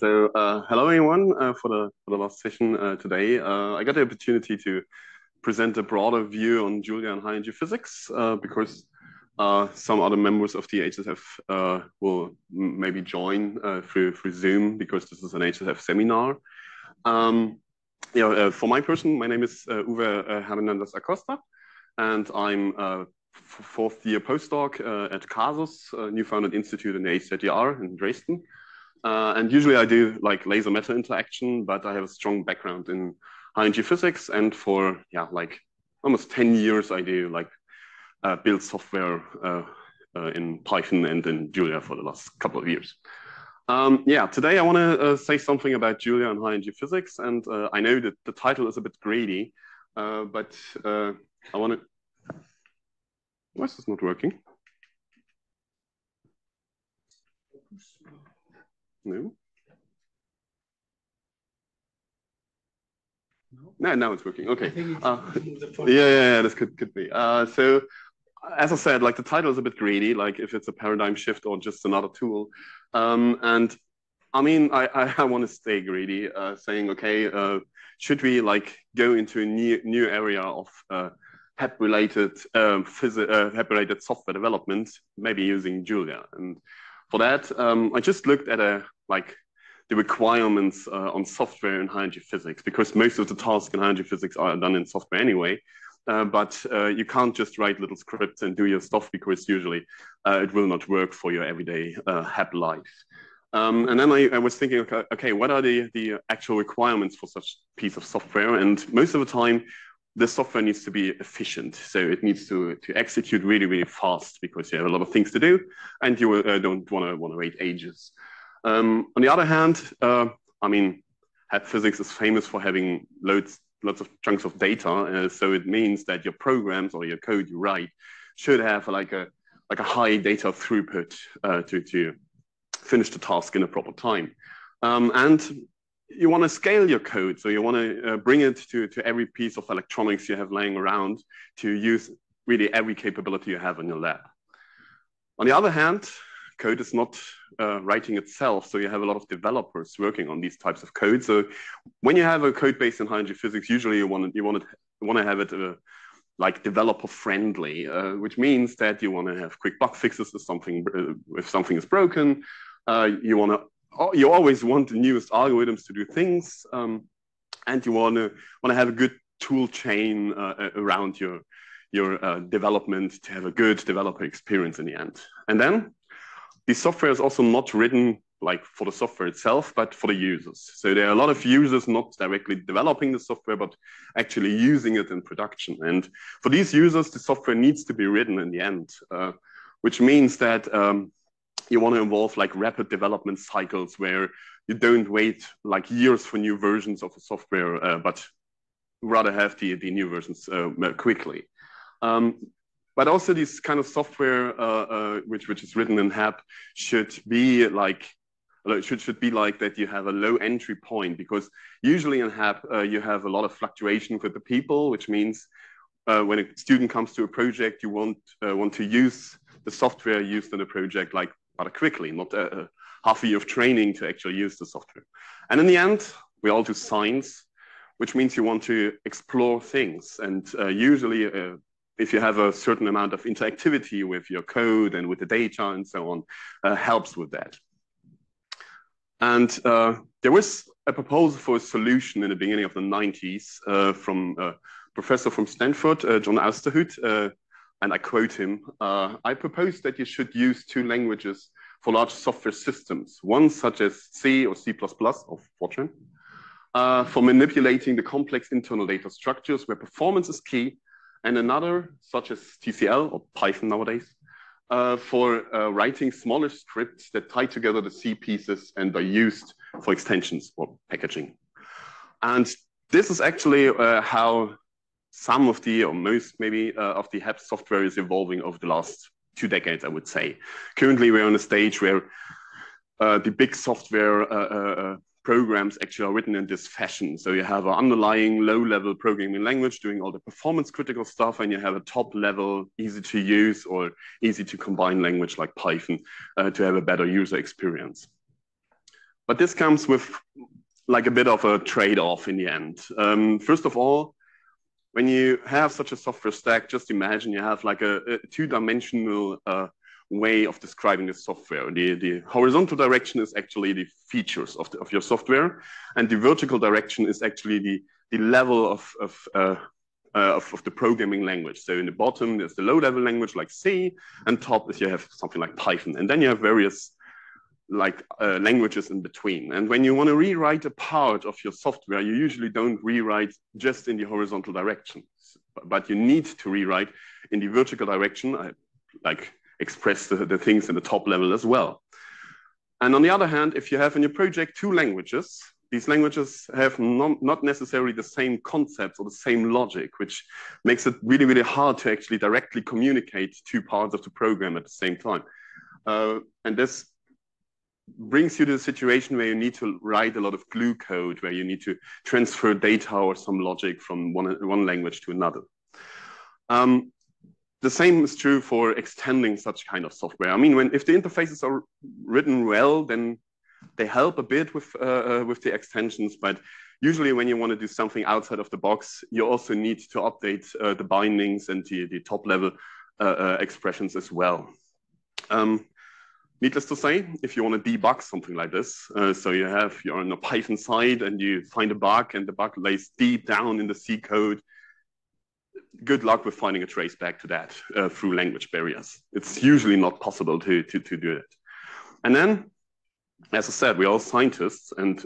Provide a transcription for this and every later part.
Hello everyone for the last session today. I got the opportunity to present a broader view on Julia and high energy physics because some other members of the HSF will maybe join through Zoom because this is an HSF seminar. For my person, my name is Uwe Hernandez Acosta, and I'm a fourth year postdoc at CASUS, a new founded institute in the HZDR in Dresden. And usually I do like laser matter interaction, but I have a strong background in high energy physics. And for like almost 10 years, I do like build software in Python and in Julia for the last couple of years. Today I want to say something about Julia and high energy physics. And I know that the title is a bit greedy, but I want to. Why is this not working? No. No, now it's working. Okay. This could be. So, as I said, like the title is a bit greedy, like if it's a paradigm shift or just another tool. And I mean, I want to stay greedy, saying, okay, should we like go into a new area of HAP-related HAP-related software development, maybe using Julia? And for that, I just looked at the requirements on software in high energy physics, because most of the tasks in high energy physics are done in software anyway. But you can't just write little scripts and do your stuff, because usually it will not work for your everyday HAP life. And then I was thinking, okay, what are the actual requirements for such piece of software? And most of the time, the software needs to be efficient. So it needs to execute really, really fast, because you have a lot of things to do and you don't want to wait ages. On the other hand, I mean, HAP physics is famous for having lots of chunks of data. So it means that your programs or your code you write should have like a high data throughput to finish the task in a proper time. And you want to scale your code. So you want to bring it to every piece of electronics you have laying around to use really every capability you have in your lab. On the other hand, code is not writing itself, so you have a lot of developers working on these types of code. So when you have a code base in high energy physics, usually you want to have it like developer friendly, which means that you want to have quick bug fixes if something is broken. You always want the newest algorithms to do things, and you want to have a good tool chain around your development to have a good developer experience in the end. And then the software is also not written like for the software itself, but for the users. So there are a lot of users not directly developing the software, but actually using it in production. And for these users, the software needs to be written in the end, which means that you want to involve like rapid development cycles where you don't wait like years for new versions of the software, but rather have the new versions quickly. But also this kind of software, which is written in HAP, should be like that you have a low entry point, because usually in HAP you have a lot of fluctuation with the people, which means when a student comes to a project, you want to use the software used in the project like rather quickly, not half a year of training to actually use the software. And in the end, we all do science, which means you want to explore things. And usually, if you have a certain amount of interactivity with your code and with the data and so on, helps with that. And there was a proposal for a solution in the beginning of the 90s from a professor from Stanford, John Ousterhout, and I quote him, I propose that you should use two languages for large software systems, one such as C or C++ or Fortran, for manipulating the complex internal data structures where performance is key, and another such as TCL or Python nowadays, for writing smaller scripts that tie together the C pieces and are used for extensions or packaging. And this is actually how some of the, or most maybe, of the HAP software is evolving over the last 2 decades, I would say. Currently, we're on a stage where the big software programs actually are written in this fashion. So you have an underlying low-level programming language doing all the performance-critical stuff, and you have a top-level, easy-to-use or easy-to-combine language like Python to have a better user experience. But this comes with like a bit of a trade-off in the end. First of all, when you have such a software stack, just imagine you have like a two-dimensional way of describing the software. The horizontal direction is actually the features of your software, and the vertical direction is actually the level of the programming language. So in the bottom, there's the low-level language like C, and top is you have something like Python, and then you have various like languages in between. And when you want to rewrite a part of your software, you usually don't rewrite just in the horizontal direction, but you need to rewrite in the vertical direction, like express the things in the top level as well. And on the other hand, if you have in your project two languages, these languages have not necessarily the same concepts or the same logic, which makes it really, really hard to actually directly communicate two parts of the program at the same time. And this brings you to a situation where you need to write a lot of glue code, where you need to transfer data or some logic from one language to another. The same is true for extending such kind of software. I mean, if the interfaces are written well, then they help a bit with the extensions, but usually when you want to do something outside of the box, you also need to update the bindings and the top level expressions as well. Needless to say, if you want to debug something like this, so you're on a Python side and you find a bug and the bug lays deep down in the C code, good luck with finding a trace back to that through language barriers. It's usually not possible to do it. And then, as I said, we're all scientists and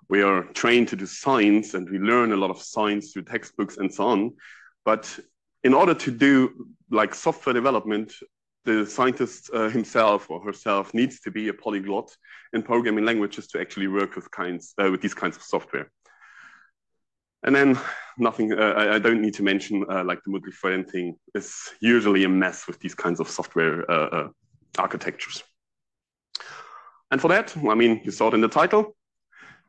we are trained to do science and we learn a lot of science through textbooks and so on. But in order to do like software development, the scientist himself or herself needs to be a polyglot in programming languages to actually work with these kinds of software. And then I don't need to mention like the multi-threading thing is usually a mess with these kinds of software architectures. And for that, I mean, you saw it in the title,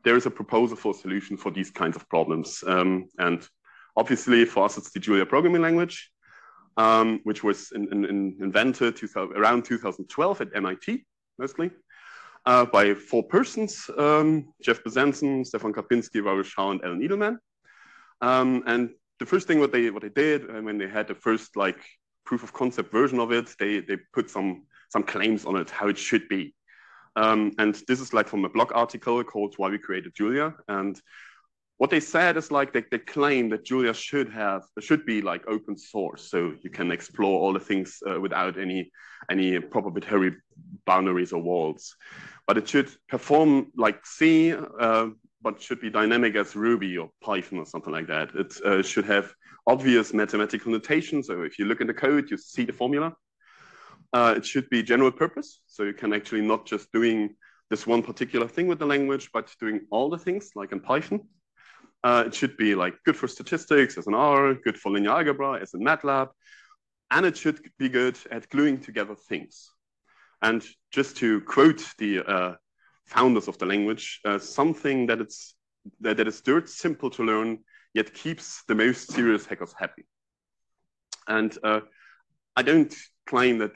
there is a proposal for a solution for these kinds of problems. And obviously for us, it's the Julia programming language. Which was invented around 2012 at MIT, mostly, by 4 persons, Jeff Bezanson, Stefan Karpinski, Raoul Shah, and Alan Edelman. And the first thing what they did, when they had the first like proof of concept version of it, they put some claims on it, how it should be. And this is like from a blog article called Why We Created Julia. And what they said is like they claim that Julia should be like open source, so you can explore all the things without any proprietary boundaries or walls. But it should perform like C, but should be dynamic as Ruby or Python or something like that. It should have obvious mathematical notation. So if you look in the code, you see the formula. It should be general purpose, so you can actually not just doing this one particular thing with the language, but doing all the things like in Python. It should be like good for statistics as in R, good for linear algebra as in MATLAB, and it should be good at gluing together things. And just to quote the founders of the language, something that is dirt simple to learn, yet keeps the most serious hackers happy. And I don't claim that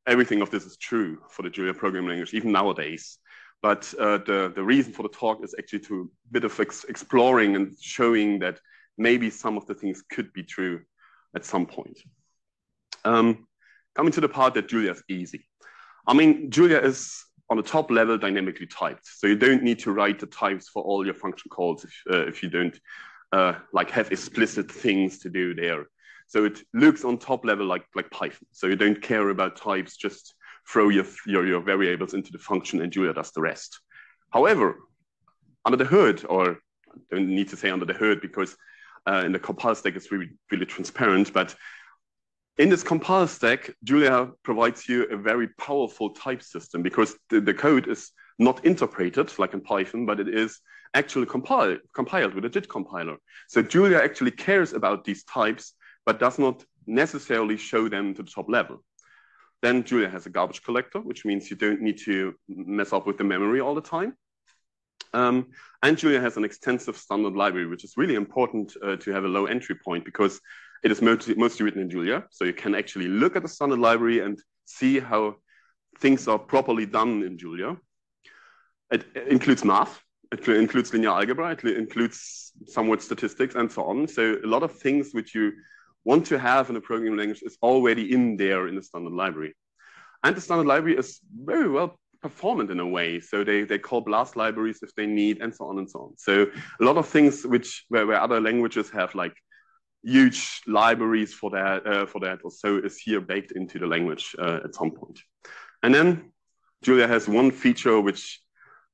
everything of this is true for the Julia programming language, even nowadays. But the reason for the talk is actually to a bit of exploring and showing that maybe some of the things could be true at some point. Coming to the part that Julia is easy. I mean, Julia is on the top level dynamically typed. So you don't need to write the types for all your function calls if you don't like have explicit things to do there. So it looks on top level like Python. So you don't care about types, just throw your variables into the function and Julia does the rest. However, under the hood, or I don't need to say under the hood because in the compile stack it's really, really transparent, but in this compile stack, Julia provides you a very powerful type system because the code is not interpreted like in Python, but it is actually compiled with a JIT compiler. So Julia actually cares about these types, but does not necessarily show them to the top level. Then Julia has a garbage collector, which means you don't need to mess up with the memory all the time. And Julia has an extensive standard library, which is really important to have a low entry point because it is mostly written in Julia. So you can actually look at the standard library and see how things are properly done in Julia. It includes math, it includes linear algebra, it includes somewhat statistics and so on. So a lot of things which you want to have in a programming language is already in there in the standard library. And the standard library is very well performant in a way. So they call BLAST libraries if they need, and so on and so on. So a lot of things where other languages have like huge libraries for that or so is here baked into the language at some point. And then Julia has one feature which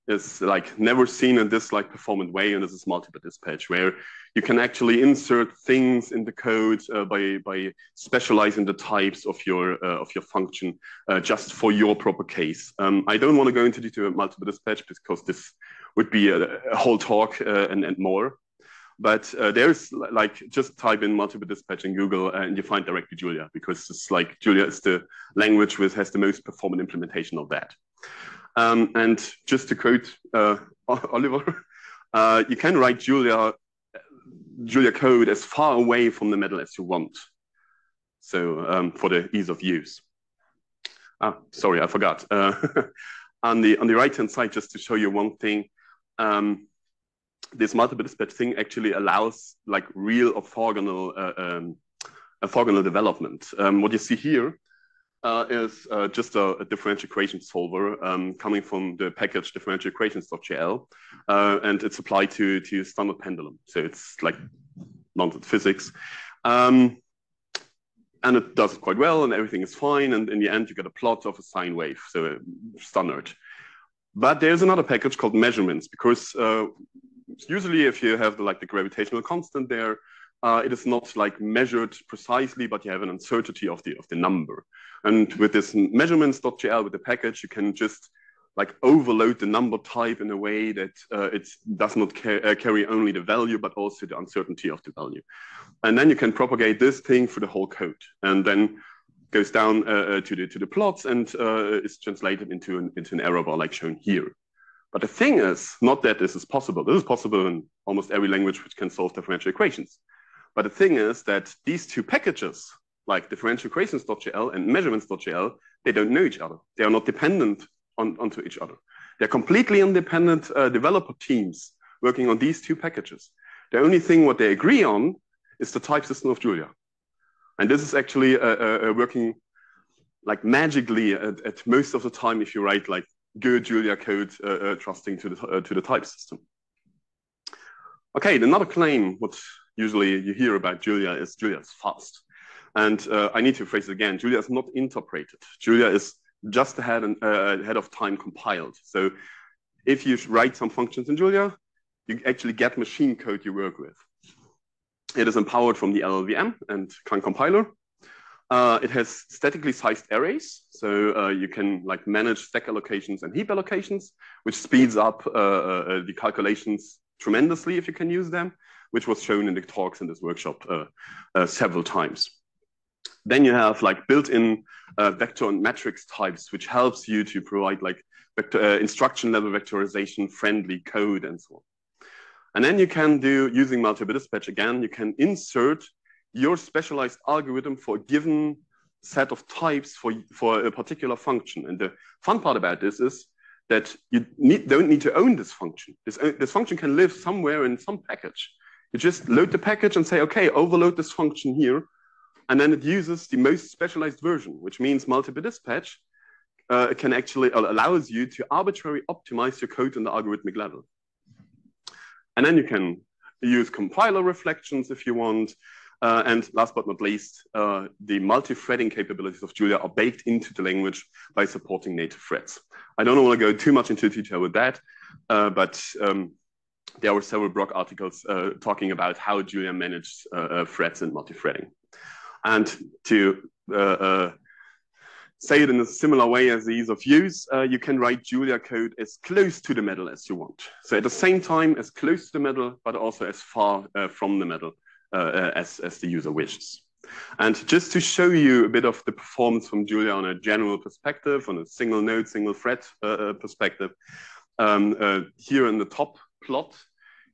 is like never seen in this like performant way, and this is multi-bit dispatch, where you can actually insert things in the code by specializing the types of your function just for your proper case. I don't want to go into detail multi-bit dispatch because this would be a whole talk and more. But there's like, just type in multi-bit dispatch in Google and you find directly Julia, because it's like Julia is the language which has the most performant implementation of that. And just to quote Oliver, you can write Julia code as far away from the metal as you want. So for the ease of use. Sorry, I forgot. On the right-hand side, just to show you one thing, this multi-bit dispatch thing actually allows like real orthogonal development. What you see here is just a differential equation solver coming from the package differential equations.jl, and it's applied to standard pendulum. So it's like nonsense physics. And it does it quite well, and everything is fine. And in the end, you get a plot of a sine wave, so standard. But there's another package called measurements, because usually if you have the gravitational constant there, it is not like measured precisely, but you have an uncertainty of the number. And with this measurements.jl, with the package, you can just like overload the number type in a way that it does not carry only the value, but also the uncertainty of the value. And then you can propagate this thing through the whole code, and then goes down to the plots and is translated into an error bar like shown here. But the thing is not that this is possible. This is possible in almost every language which can solve differential equations. But the thing is that these two packages, like differential equations.jl and measurements.jl, they don't know each other. They are not dependent onto each other. They're completely independent developer teams working on these two packages. The only thing what they agree on is the type system of Julia. And this is actually working like magically at most of the time if you write like good Julia code trusting to the type system. Okay, another claim what usually you hear about Julia is fast. And I need to phrase it again. Julia is not interpreted. Julia is just ahead of time compiled. So if you write some functions in Julia, you actually get machine code you work with. It is empowered from the LLVM and Clang compiler. It has statically sized arrays, so you can like manage stack allocations and heap allocations, which speeds up the calculations tremendously if you can use them, which was shown in the talks in this workshop several times. Then you have like built-in vector and matrix types, which helps you to provide like instruction level vectorization friendly code and so on. And then you can do, using multi-bit dispatch again, you can insert your specialized algorithm for a given set of types for a particular function. And the fun part about this is that you don't need to own this function. This function can live somewhere in some package. You just load the package and say, okay, overload this function here. And then it uses the most specialized version, which means multi-bit dispatch can actually allows you to arbitrarily optimize your code in the algorithmic level. And then you can use compiler reflections if you want. And last but not least, the multi-threading capabilities of Julia are baked into the language by supporting native threads. I don't want to go too much into detail with that, but there were several blog articles talking about how Julia managed threads and multi-threading. And to say it in a similar way as the ease of use, you can write Julia code as close to the metal as you want. So at the same time, as close to the metal, but also as far from the metal as the user wishes. And just to show you a bit of the performance from Julia on a general perspective, on a single node, single thread perspective, here in the top plot,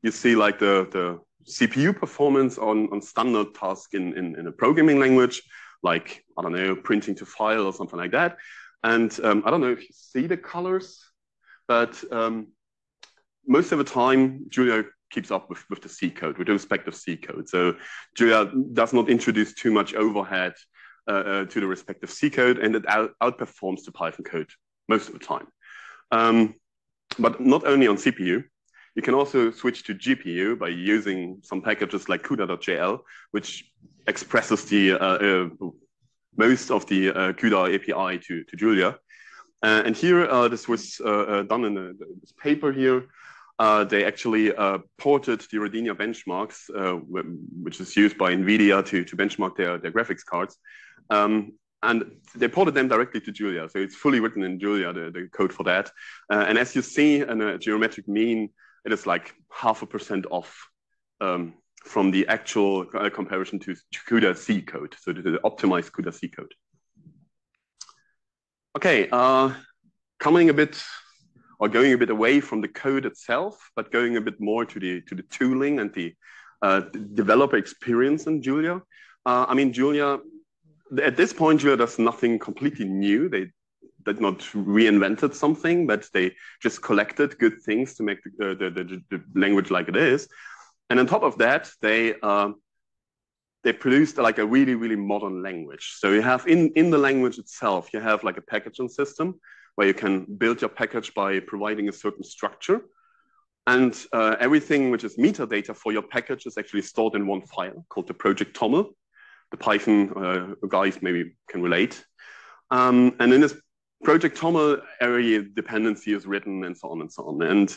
you see like the CPU performance on standard tasks in a programming language, like, I don't know, printing to file or something like that. And I don't know if you see the colors, but most of the time, Julia keeps up with the C code, with the respective C code. So Julia does not introduce too much overhead to the respective C code, and it outperforms the Python code most of the time. But not only on CPU, you can also switch to GPU by using some packages like CUDA.jl, which expresses the most of the CUDA API to Julia. And here, this was done in this paper here. They actually ported the Rodinia benchmarks, which is used by NVIDIA to benchmark their graphics cards. And they ported them directly to Julia. So it's fully written in Julia, the code for that. And as you see in a geometric mean, it is like 0.5% off from the actual comparison to CUDA C code. So the optimized CUDA C code. Okay, coming a bit or going a bit away from the code itself, but going a bit more to the tooling and the developer experience in Julia. I mean, Julia, at this point, Julia does nothing completely new. They did not reinvented something, but they just collected good things to make the language like it is. And on top of that, they produced like a really, really modern language. So you have in the language itself, you have like a packaging system where you can build your package by providing a certain structure. And everything which is metadata for your package is actually stored in one file called the project TOML. The Python guys maybe can relate. And in this project TOML, every dependency is written and so on and so on. And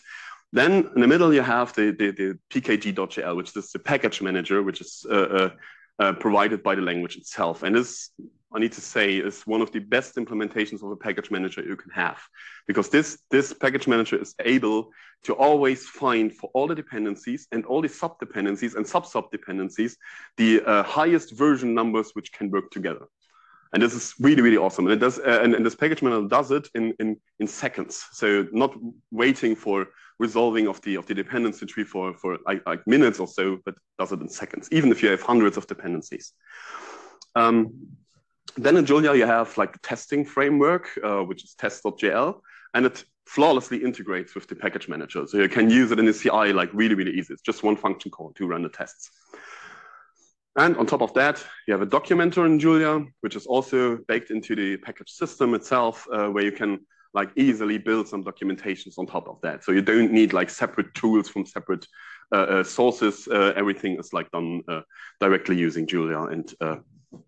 then in the middle, you have the pkg.jl, which is the package manager, which is provided by the language itself. And this, I need to say, is one of the best implementations of a package manager you can have, because this package manager is able to always find for all the dependencies and all the sub-dependencies and sub-sub-dependencies the highest version numbers which can work together. And this is really, really awesome. And it does, and this package manager does it in seconds. So not waiting for resolving of the dependency tree for like minutes or so, but does it in seconds, even if you have hundreds of dependencies. Then in Julia, you have like the testing framework, which is test.jl, and it flawlessly integrates with the package manager. So you can use it in the CI like really, really easy. It's just one function call to run the tests. And on top of that, you have a documenter in Julia, which is also baked into the package system itself, where you can like easily build some documentations on top of that. So you don't need like separate tools from separate sources. Everything is like done directly using Julia and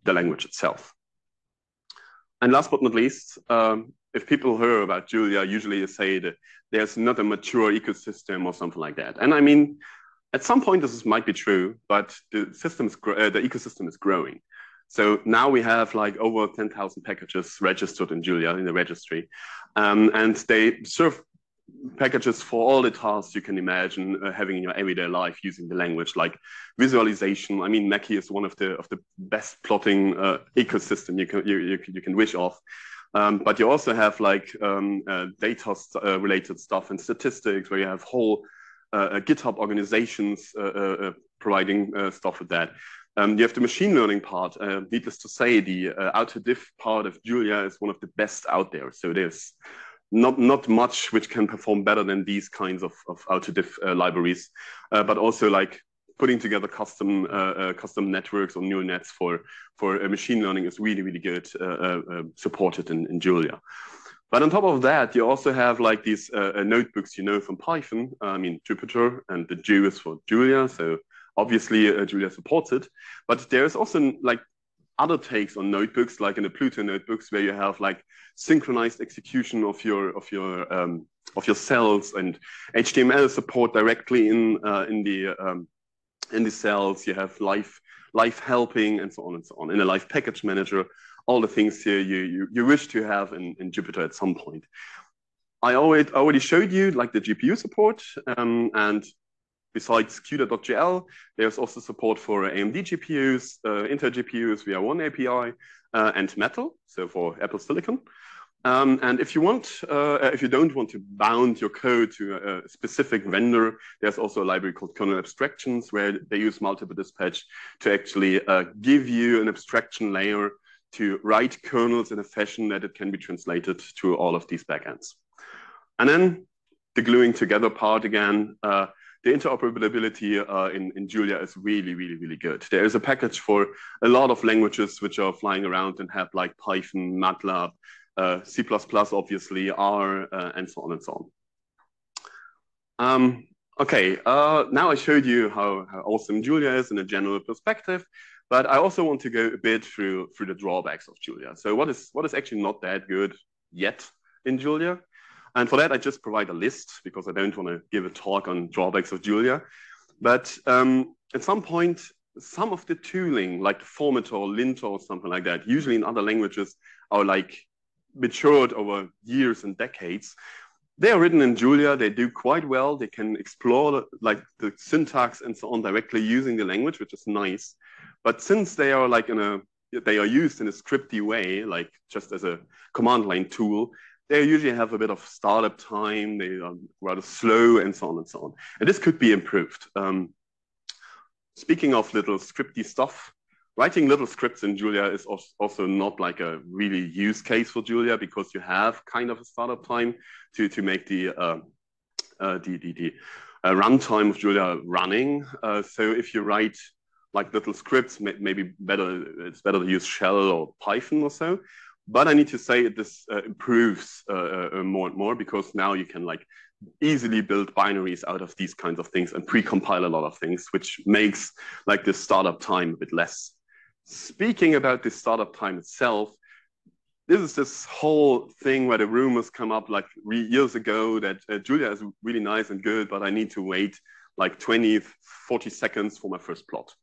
the language itself. And last but not least, if people hear about Julia, usually they say that there's not a mature ecosystem or something like that. And I mean, at some point this might be true, but the ecosystem is growing. So now we have like over 10,000 packages registered in Julia in the registry, and they serve packages for all the tasks you can imagine having in your everyday life using the language, like visualization. I mean, Mackie is one of the best plotting ecosystem you can wish of. But you also have like data related stuff and statistics, where you have whole GitHub organizations providing stuff with that. You have the machine learning part. Needless to say, the AutoDiff part of Julia is one of the best out there. So there's not much which can perform better than these kinds of AutoDiff libraries, but also like putting together custom networks or neural nets for machine learning is really, really good, supported in Julia. But on top of that, you also have like these notebooks, you know, from Python. I mean, Jupyter, and the Ju is for Julia. So obviously Julia supports it. But there's also like other takes on notebooks, like in the Pluto notebooks, where you have like synchronized execution of your cells, and HTML support directly in the cells. You have live helping and so on and so on in a live package manager. All the things here you wish to have in Jupyter at some point. I already showed you like the GPU support, and besides CUDA.jl, there's also support for AMD GPUs, Intel GPUs via one API, and Metal, so for Apple Silicon. And if you don't want to bound your code to a specific vendor, there's also a library called kernel abstractions, where they use multiple dispatch to actually give you an abstraction layer to write kernels in a fashion that it can be translated to all of these backends. And then the gluing together part again, the interoperability in Julia is really, really, really good. There is a package for a lot of languages which are flying around and have like Python, MATLAB, C++, obviously, R, and so on and so on. Okay, now I showed you how awesome Julia is in a general perspective, but I also want to go a bit through the drawbacks of Julia. So what is actually not that good yet in Julia? And for that, I just provide a list because I don't want to give a talk on drawbacks of Julia. But at some point, some of the tooling, like the formatter or linter or something like that, usually in other languages are like matured over years and decades. They are written in Julia. They do quite well. They can explore like the syntax and so on directly using the language, which is nice. But since they are like they are used in a scripty way, like just as a command line tool, they usually have a bit of startup time, they are rather slow, and so on and so on. And this could be improved. Speaking of little scripty stuff, writing little scripts in Julia is also not like a really use case for Julia because you have kind of a startup time to make the runtime of Julia running. So if you write like little scripts, maybe it's better to use Shell or Python or so. But I need to say this improves more and more because now you can like easily build binaries out of these kinds of things and pre-compile a lot of things, which makes like the startup time a bit less. Speaking about the startup time itself, this is this whole thing where the rumors come up like years ago that Julia is really nice and good, but I need to wait like 20, 40 seconds for my first plot.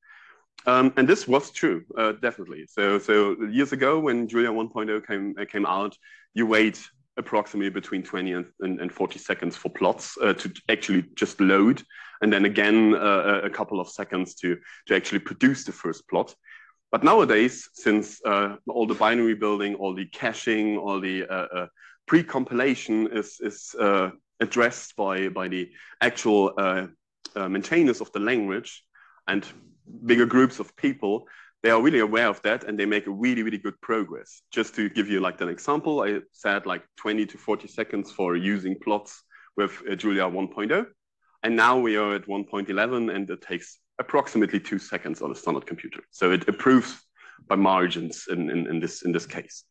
And this was true, definitely. So years ago when Julia 1.0 came out, you wait approximately between 20 and 40 seconds for plots to actually just load. And then again, a couple of seconds to actually produce the first plot. But nowadays, since all the binary building, all the caching, all the pre-compilation is addressed by the actual maintainers of the language and bigger groups of people, they are really aware of that and they make a really, really good progress. Just to give you like an example, I said like 20 to 40 seconds for using plots with Julia 1.0. And now we are at 1.11 and it takes approximately 2 seconds on a standard computer. So it improves by margins in this case.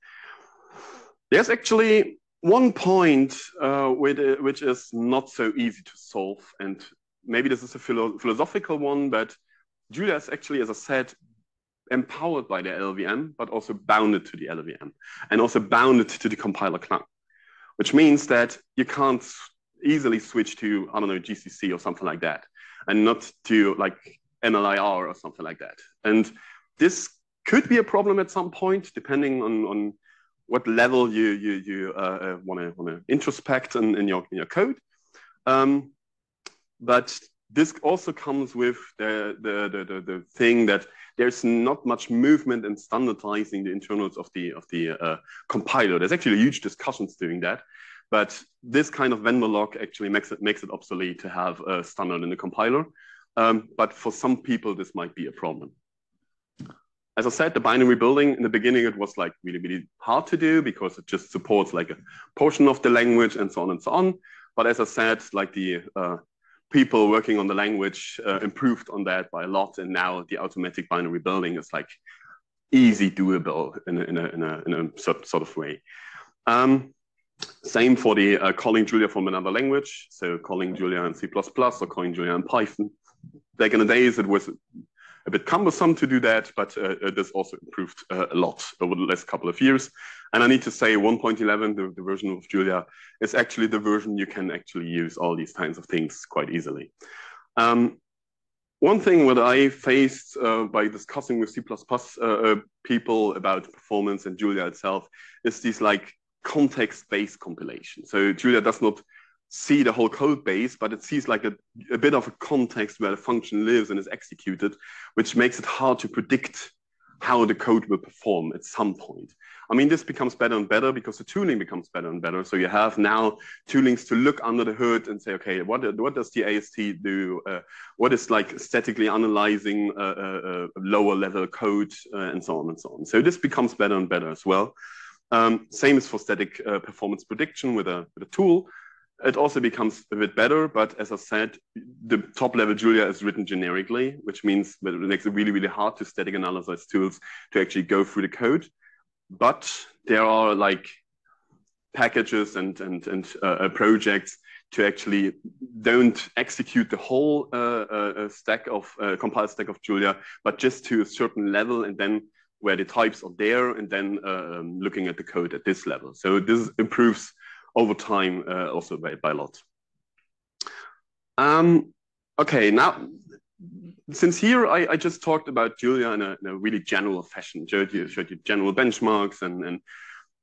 There's actually one point which is not so easy to solve. And maybe this is a philosophical one, but Julia is actually, as I said, empowered by the LLVM, but also bounded to the LLVM and also bounded to the compiler cloud, which means that you can't easily switch to, I don't know, GCC or something like that, and not to like NLIR or something like that. And this could be a problem at some point, depending on what level you want to introspect in your code. But this also comes with the thing that there's not much movement in standardizing the internals of the compiler. There's actually huge discussions doing that, but this kind of vendor lock actually makes it obsolete to have a standard in the compiler. But for some people, this might be a problem. As I said, the binary building in the beginning, it was like really, really hard to do because it just supports like a portion of the language and so on and so on. But as I said, like the people working on the language improved on that by a lot, and now the automatic binary building is like easy doable in a sort of way. Same for the calling Julia from another language, so calling Julia in C++ or calling Julia in Python. Back in the days, it was a bit cumbersome to do that, but this also improved a lot over the last couple of years. And I need to say 1.11, the version of Julia, is actually the version you can actually use all these kinds of things quite easily. One thing that I faced by discussing with C++ people about performance and Julia itself is these like context-based compilation. So Julia does not see the whole code base, but it sees like a bit of a context where the function lives and is executed, which makes it hard to predict how the code will perform at some point. I mean, this becomes better and better because the tooling becomes better and better. So you have now toolings to look under the hood and say, okay, what does the AST do? What is like statically analyzing lower level code and so on and so on. So this becomes better and better as well. Same is for static performance prediction with a tool. it also becomes a bit better, but as I said, the top level Julia is written generically, which means that it makes it really, really hard to static analysis tools to actually go through the code. But there are like packages and projects to actually don't execute the whole stack of compiled stack of Julia, but just to a certain level, and then where the types are there, and then looking at the code at this level. So this improves over time also by a lot. Okay, now since here I just talked about Julia in a really general fashion, showed you general benchmarks,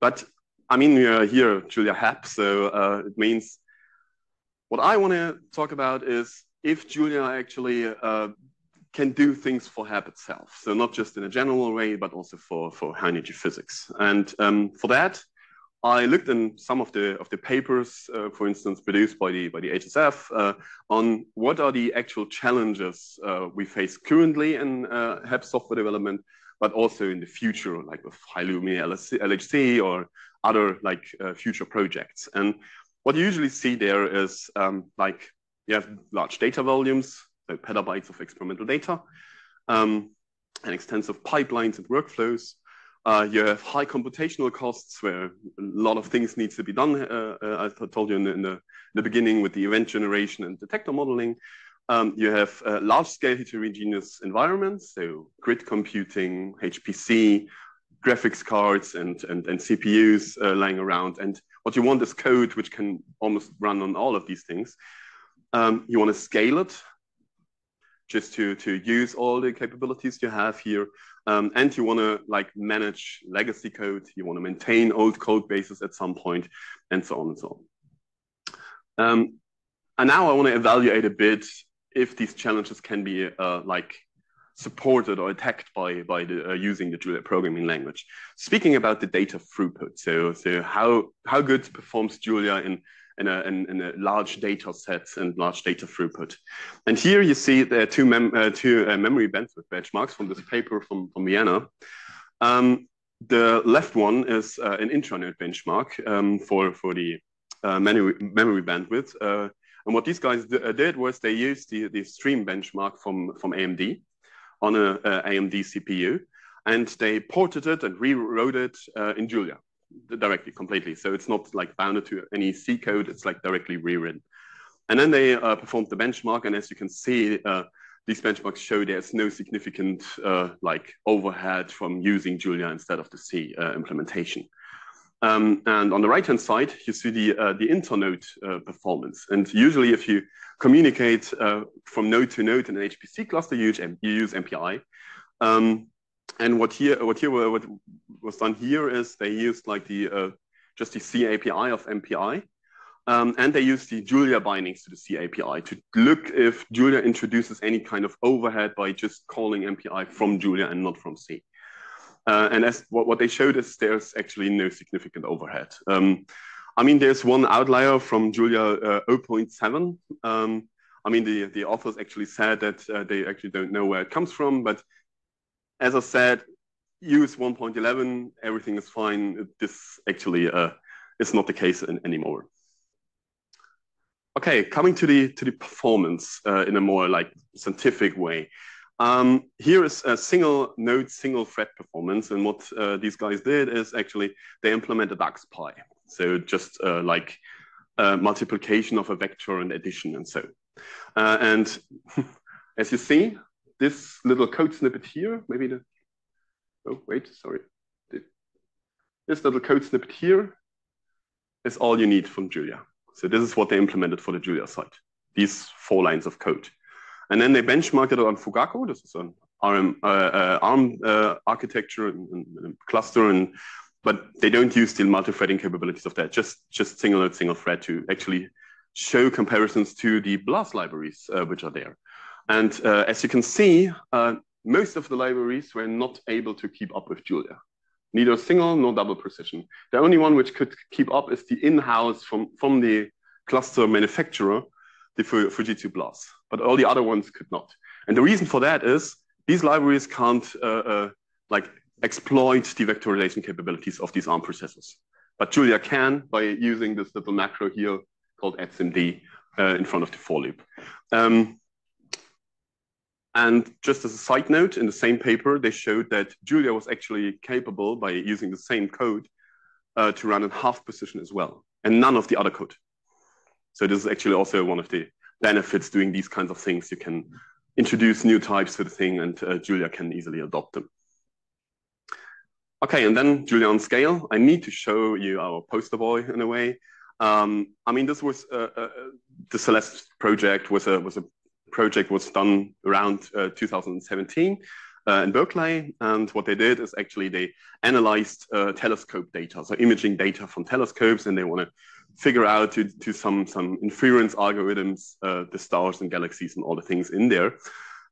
but I mean we're here Julia HAP, so it means what I want to talk about is if Julia actually can do things for HAP itself. So not just in a general way, but also for high energy physics. And for that, I looked in some of the papers, for instance, produced by the HSF on what are the actual challenges we face currently in HAP software development, but also in the future, like with Hilumi LHC or other like future projects. And what you usually see there is like you have large data volumes, so petabytes of experimental data, and extensive pipelines and workflows. You have high computational costs where a lot of things need to be done. I told you in the beginning with the event generation and detector modeling. You have large-scale heterogeneous environments, so grid computing, HPC, graphics cards, and CPUs lying around. And what you want is code which can almost run on all of these things. You want to scale it just to use all the capabilities you have here. And you want to like manage legacy code. You want to maintain old code bases at some point, and so on and so on. And now I want to evaluate a bit if these challenges can be like supported or attacked by using the Julia programming language. Speaking about the data throughput, so how good performs Julia in a large data sets and large data throughput. And here you see there are two memory bandwidth benchmarks from this paper from Vienna. The left one is an intranode benchmark for the memory bandwidth. And what these guys did was they used the stream benchmark from AMD on a AMD CPU, and they ported it and rewrote it in Julia directly, completely. So it's not like bounded to any C code, it's like directly rewritten. And then they performed the benchmark, and as you can see, these benchmarks show there's no significant like overhead from using Julia instead of the C implementation. And on the right-hand side, you see the internode performance. And usually if you communicate from node to node in an HPC cluster, you use MPI. And what was done here is they used like just the C API of MPI, and they used the Julia bindings to the C API to look if Julia introduces any kind of overhead by just calling MPI from Julia and not from C. And as what they showed is there's actually no significant overhead. I mean, there's one outlier from Julia 0.7. I mean, the authors actually said that they actually don't know where it comes from, but as I said, use 1.11, everything is fine. This actually is not the case anymore. Okay, coming to the performance in a more like scientific way. Here is a single node, single thread performance, and what these guys did is actually they implemented DuxPy. So just like multiplication of a vector and addition and so. And as you see, this little code snippet here, maybe the, oh, wait, sorry. This little code snippet here is all you need from Julia. So this is what they implemented for the Julia side, these 4 lines of code. And then they benchmarked it on Fugaku. This is an ARM architecture and cluster, but they don't use the multi-threading capabilities of that, just single node, single thread to actually show comparisons to the BLAS libraries which are there. And as you can see, most of the libraries were not able to keep up with Julia. Neither single nor double precision. The only one which could keep up is the in-house from the cluster manufacturer, the Fujitsu BLAS. But all the other ones could not. And the reason for that is these libraries can't like exploit the vectorization capabilities of these ARM processors. But Julia can by using this little macro here called addSymD in front of the for loop. And just as a side note, in the same paper, they showed that Julia was actually capable, by using the same code, to run in half position as well, and none of the other code. So this is actually also one of the benefits doing these kinds of things. You can introduce new types to the thing, and Julia can easily adopt them. Okay, and then Julia on scale. I need to show you our poster boy in a way. I mean, this was the Celeste project was a project was done around 2017 in Berkeley, and what they did is actually they analyzed telescope data, so imaging data from telescopes, and they want to figure out to some inference algorithms the stars and galaxies and all the things in there,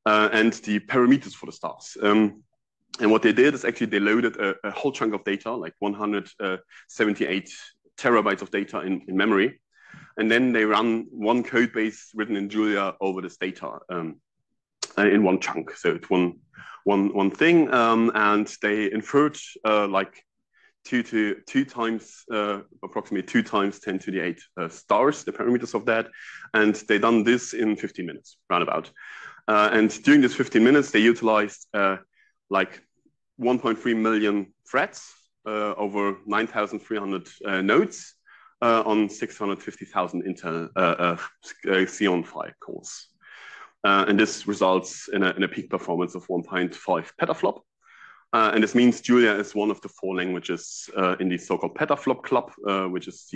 and the parameters for the stars. And what they did is actually they loaded a whole chunk of data, like 178 terabytes of data in memory. And then they run one code base written in Julia over this data in one chunk. So it's one thing, and they inferred like approximately 2 times 10 to the 8 stars, the parameters of that. And they done this in 15 minutes, roundabout. And during this 15 minutes, they utilized like 1.3 million threads over 9,300 nodes on 650,000 Intel Xeon Phi cores. And this results in a peak performance of 1.5 petaflop. And this means Julia is one of the 4 languages in the so-called petaflop club, which is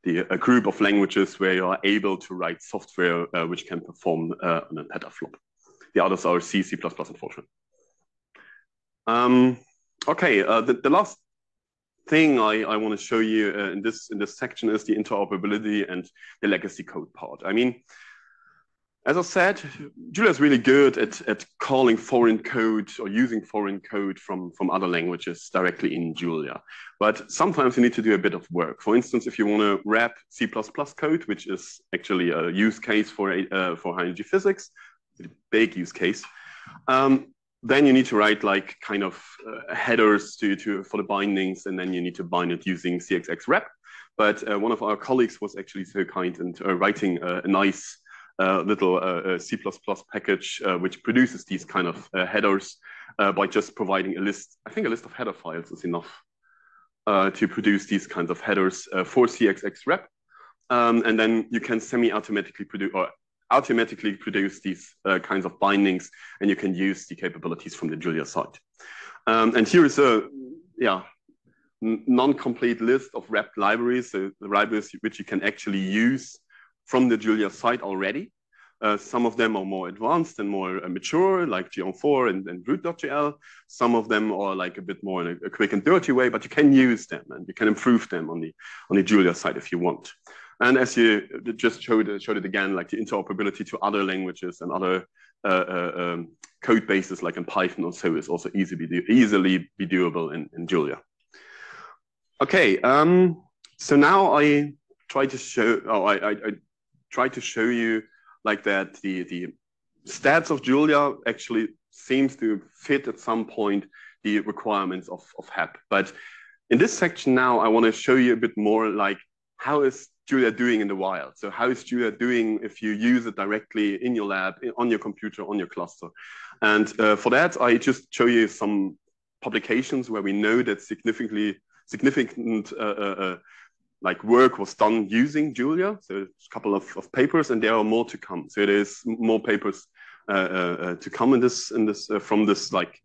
a group of languages where you are able to write software which can perform on a petaflop. The others are C, C++, and Fortran. Okay, the last thing I want to show you in this section is the interoperability and the legacy code part. I mean, as I said, Julia is really good at calling foreign code or using foreign code from other languages directly in Julia. But sometimes you need to do a bit of work. For instance, if you want to wrap C++ code, which is actually a use case for high energy physics, a big use case, then you need to write like kind of headers for the bindings, and then you need to bind it using CXX-rep. But one of our colleagues was actually so kind and writing a nice little C++ package which produces these kind of headers by just providing a list. I think a list of header files is enough to produce these kinds of headers for CXX-rep. And then you can semi-automatically produce or automatically produce these kinds of bindings, and you can use the capabilities from the Julia side. And here is a non-complete list of wrapped libraries, so the libraries which you can actually use from the Julia side already. Some of them are more advanced and more mature, like Geon4 and Root.jl. Some of them are like a bit more in a quick and dirty way, but you can use them and you can improve them on the Julia side if you want. And as you just showed it again, like the interoperability to other languages and other code bases, like in Python or so, is also easily be doable in Julia. Okay, so now I try to show you like that the stats of Julia actually seems to fit at some point the requirements of HAP. But in this section now, I want to show you a bit more like how is Julia doing in the wild? So how is Julia doing if you use it directly in your lab, on your computer, on your cluster? And for that, I just show you some publications where we know that significant like work was done using Julia. So a couple of papers, and there are more to come. So there is more papers to come in this from this like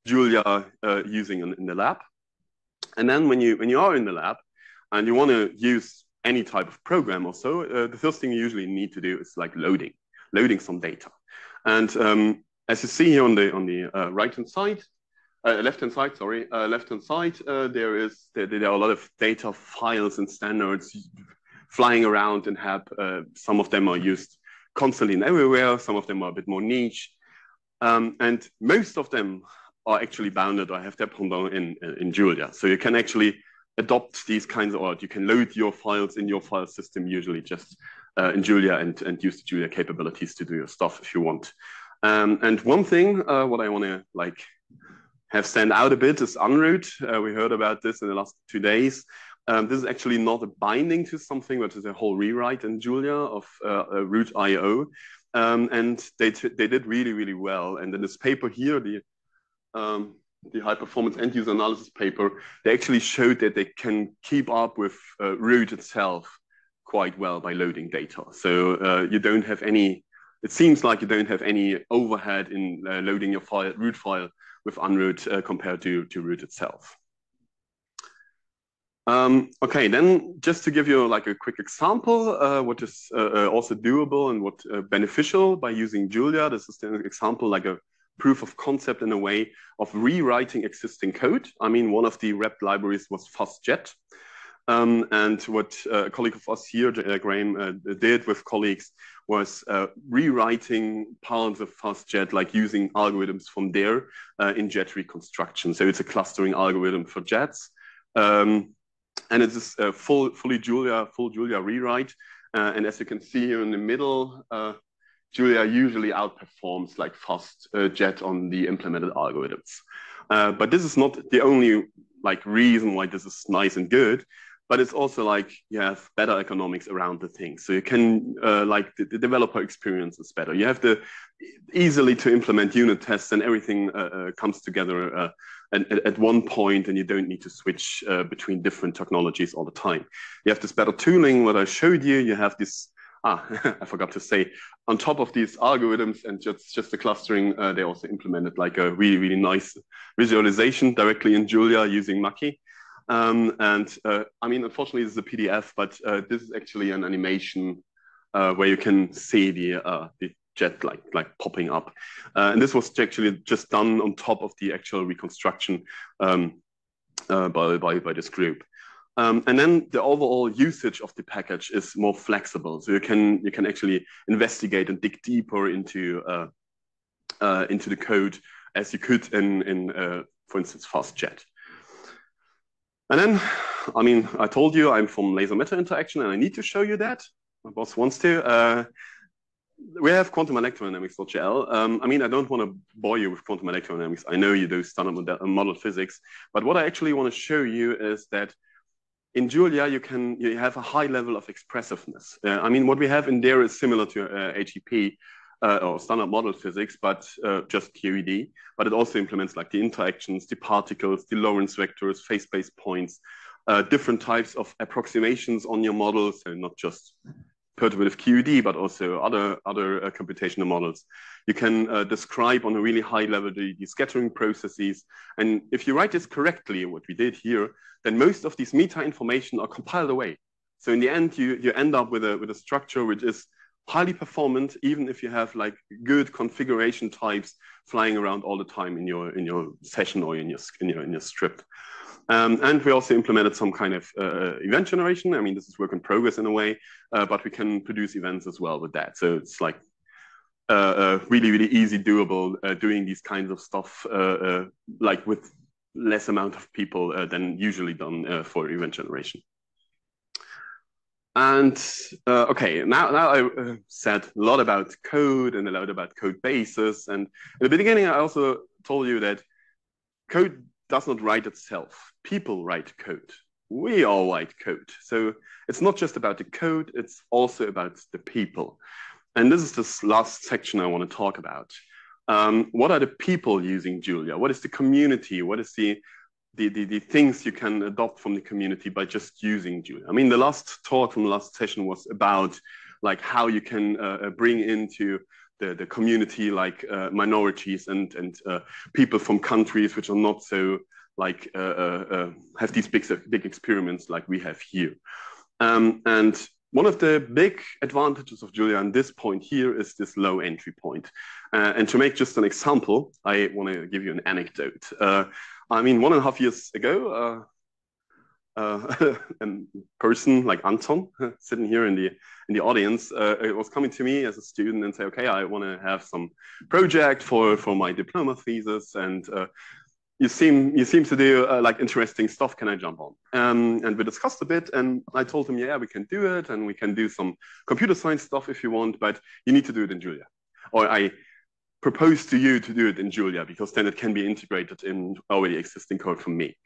Julia using in the lab. And then when you are in the lab and you want to use any type of program or so, the first thing you usually need to do is like loading some data. And as you see here on the right-hand side, left-hand side, sorry, left-hand side, there are a lot of data files and standards flying around in HAP. Some of them are used constantly and everywhere. Some of them are a bit more niche. And most of them are actually bounded or have their pendant in Julia. So you can actually adopt these kinds of, or you can load your files in your file system usually just in Julia and use the Julia capabilities to do your stuff if you want. And one thing, what I want to like have stand out a bit is Unroot. We heard about this in the last 2 days. This is actually not a binding to something, but it's a whole rewrite in Julia of root.io. And they did really, really well. And in this paper here, the high performance end user analysis paper, they actually showed that they can keep up with root itself quite well by loading data. So you don't have any, it seems like you don't have any overhead in loading your root file with unroot compared to root itself. Okay, then just to give you like a quick example, what is also doable and what beneficial by using Julia. This is an example, like a proof of concept in a way of rewriting existing code. I mean, one of the rep libraries was FastJet. And what a colleague of us here, Graham, did with colleagues was rewriting parts of FastJet, like using algorithms from there in jet reconstruction. So it's a clustering algorithm for jets. And it is a full Julia rewrite. And as you can see here in the middle, Julia usually outperforms like FastJet on the implemented algorithms. But this is not the only like reason why this is nice and good, but it's also like you have better economics around the thing. So you can like the developer experience is better. You have the easily to implement unit tests and everything comes together at one point, and you don't need to switch between different technologies all the time. You have this better tooling, what I showed you. You have this, I forgot to say, on top of these algorithms and just the clustering, they also implemented like a really, really nice visualization directly in Julia using Maki. I mean, unfortunately, this is a PDF, but this is actually an animation where you can see the jet like popping up. And this was actually just done on top of the actual reconstruction by this group. And then the overall usage of the package is more flexible. So you can actually investigate and dig deeper into the code as you could in for instance, FastJet. And then, I mean, I told you I'm from Laser Meta Interaction, and I need to show you that. My boss wants to. We have quantum electrodynamics.jl. I mean, I don't want to bore you with quantum electrodynamics. I know you do standard model physics, but what I actually want to show you is that in Julia, you have a high level of expressiveness. I mean, what we have in there is similar to HEP or standard model physics, but just QED. But it also implements like the interactions, the particles, the Lorentz vectors, phase-space points, different types of approximations on your models, so not just perturbative QED, but also other computational models. You can describe on a really high level the scattering processes. And if you write this correctly, what we did here, then most of these meta information are compiled away. So in the end, you end up with a structure which is highly performant, even if you have like good configuration types flying around all the time in your session or in your script. And we also implemented some kind of event generation. I mean, this is work in progress in a way, but we can produce events as well with that. So it's like really, really easy doable doing these kinds of stuff like with less amount of people than usually done for event generation. And okay, now I said a lot about code and a lot about code bases. And in the beginning, I also told you that code does not write itself. People write code. We all write code. So it's not just about the code, it's also about the people. And this is this last section I want to talk about. What are the people using Julia? What is the community? What is the things you can adopt from the community by just using Julia? I mean, the last talk from the last session was about like how you can bring into the community like minorities and people from countries which are not so like have these big experiments like we have here. And one of the big advantages of Julia on this point here is this low entry point. And to make just an example, I want to give you an anecdote. I mean, 1.5 years ago, a person like Anton sitting here in the audience it was coming to me as a student and say, okay, I want to have some project for my diploma thesis, and you seem to do like interesting stuff. Can I jump on? And we discussed a bit, and I told him, yeah, we can do it, and we can do some computer science stuff if you want, but you need to do it in Julia. Or propose to you to do it in Julia, because then it can be integrated in already existing code from me.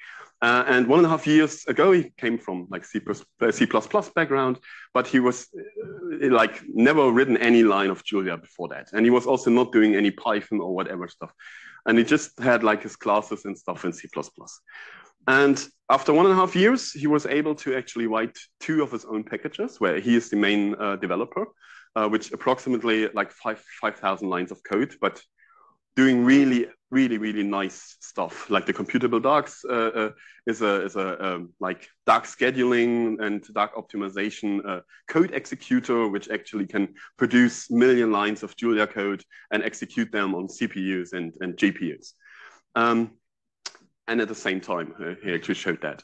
And 1.5 years ago, he came from like C++ background, but he was like never written any line of Julia before that. And he was also not doing any Python or whatever stuff. And he just had like his classes and stuff in C++. And after 1.5 years, he was able to actually write 2 of his own packages, where he is the main developer, which approximately like 5,000 lines of code, but doing really, really, really nice stuff. Like the computable darks is a like dark scheduling and dark optimization code executor, which actually can produce million lines of Julia code and execute them on CPUs and GPUs. And at the same time, he actually showed that.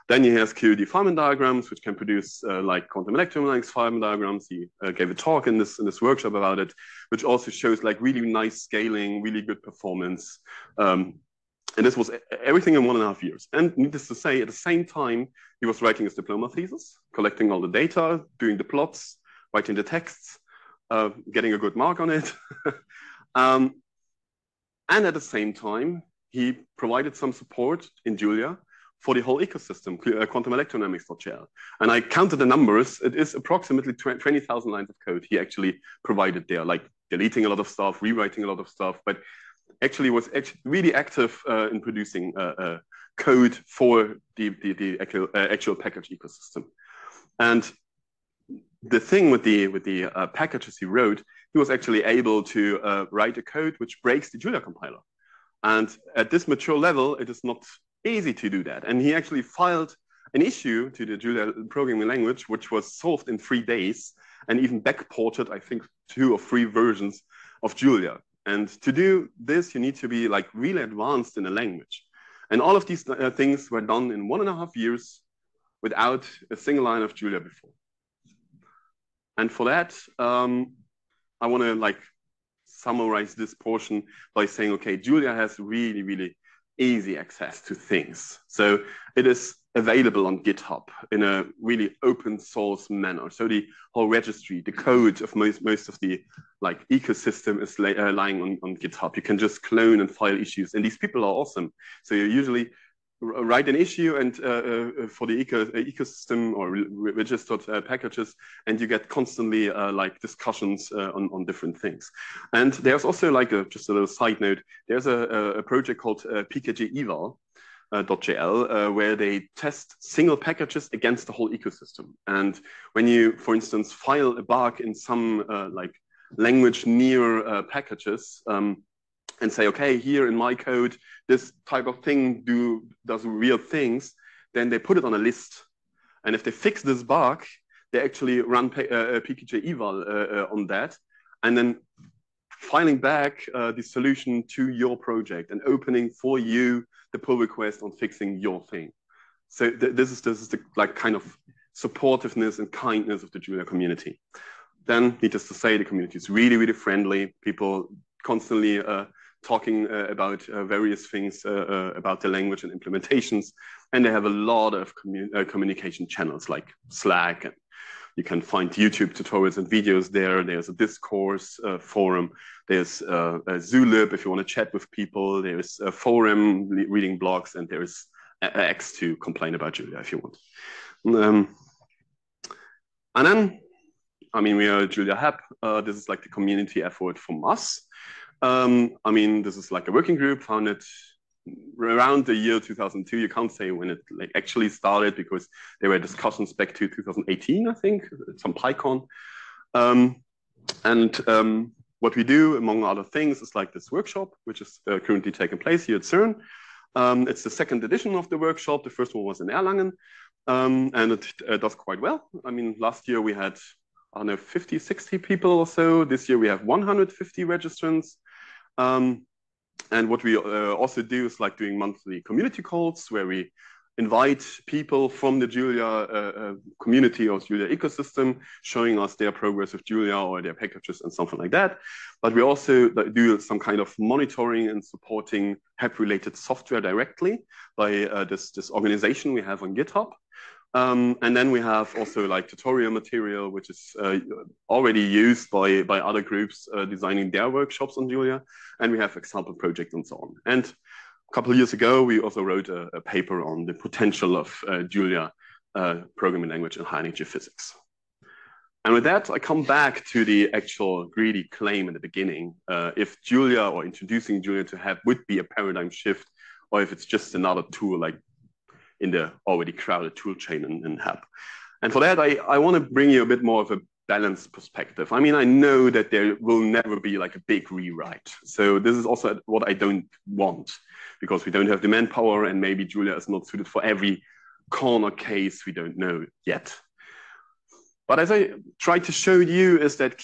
Then he has QED Feynman diagrams, which can produce like quantum electromechanics Feynman diagrams. He gave a talk in this workshop about it, which also shows like really nice scaling, really good performance. And this was everything in 1.5 years. And needless to say, at the same time, he was writing his diploma thesis, collecting all the data, doing the plots, writing the texts, getting a good mark on it. And at the same time, he provided some support in Julia for the whole ecosystem, quantum electrodynamics.jl. And I counted the numbers. It is approximately 20,000 lines of code he actually provided there, like deleting a lot of stuff, rewriting a lot of stuff, but actually was really active in producing code for the actual package ecosystem. And the thing with the packages he wrote, he was actually able to write a code which breaks the Julia compiler. And at this mature level, it is not easy to do that. And he actually filed an issue to the Julia programming language, which was solved in 3 days and even backported, I think, 2 or 3 versions of Julia. And to do this, you need to be like really advanced in the language. And all of these things were done in 1.5 years without a single line of Julia before. And for that, I want to like summarize this portion by saying, okay, Julia has really, really easy access to things. So it is available on GitHub in a really open source manner. So the whole registry, the code of most of the like ecosystem is lying on GitHub. You can just clone and file issues, and these people are awesome. So you usually write an issue and for the ecosystem or registered packages, and you get constantly like discussions on different things. And there's also like just a little side note, there's a project called PKG Eval, .jl, where they test single packages against the whole ecosystem. And when you, for instance, file a bug in some like language near packages, and say, okay, here in my code, this type of thing does real things, then they put it on a list. And if they fix this bug, they actually run PKG Eval on that, and then filing back the solution to your project and opening for you the pull request on fixing your thing. So this is the like kind of supportiveness and kindness of the Julia community. Then, needless to say, the community is really, really friendly. People constantly talking about various things about the language and implementations. And they have a lot of communication channels like Slack. And you can find YouTube tutorials and videos there. There's a discourse forum. There's a Zulip if you want to chat with people. There's a forum reading blogs. And there's X to complain about Julia if you want. And then, I mean, we are Julia Hub. This is like the community effort from us. I mean, this is like a working group founded around the year 2002. You can't say when it like actually started because there were discussions back to 2018, I think, some PyCon. What we do, among other things, is like this workshop, which is currently taking place here at CERN. It's the 2nd edition of the workshop. The first one was in Erlangen, and it does quite well. I mean, last year we had, I don't know, 50, 60 people or so. This year we have 150 registrants. And what we also do is like doing monthly community calls where we invite people from the Julia community or Julia ecosystem, showing us their progress with Julia or their packages and something like that. But we also do some kind of monitoring and supporting HEP-related software directly by this organization we have on GitHub, And then we have also like tutorial material, which is already used by other groups designing their workshops on Julia. And we have example projects and so on. And a couple of years ago, we also wrote a paper on the potential of Julia programming language in high energy physics. And with that, I come back to the actual greedy claim in the beginning. If Julia or introducing Julia to HAP would be a paradigm shift, or if it's just another tool like in the already crowded tool chain in HAP. And for that, I want to bring you a bit more of a balanced perspective. I mean, I know that there will never be like a big rewrite. So this is also what I don't want, because we don't have the manpower and maybe Julia is not suited for every corner case we don't know yet. But as I tried to show you is that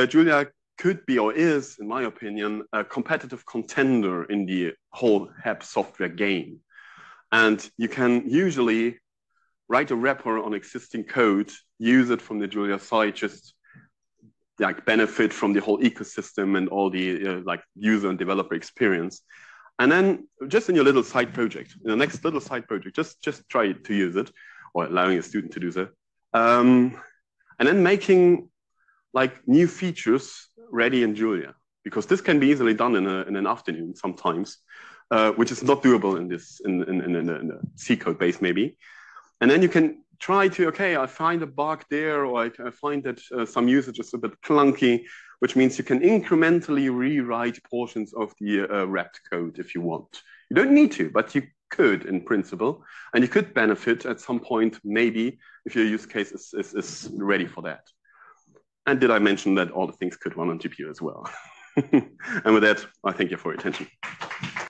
Julia could be or is, in my opinion, a competitive contender in the whole HAP software game. And you can usually write a wrapper on existing code, use it from the Julia side, just like benefit from the whole ecosystem and all the like user and developer experience. And then just in your little side project, in the next little side project, just try to use it, or allowing a student to do so. And then making like new features ready in Julia, because this can be easily done in an afternoon sometimes. Which is not doable in the C code base maybe. And then you can try to, okay, I find a bug there, or I find that some usage is a bit clunky, which means you can incrementally rewrite portions of the wrapped code if you want. You don't need to, but you could in principle, and you could benefit at some point, maybe, if your use case is ready for that. And did I mention that all the things could run on GPU as well? And with that, I thank you for your attention.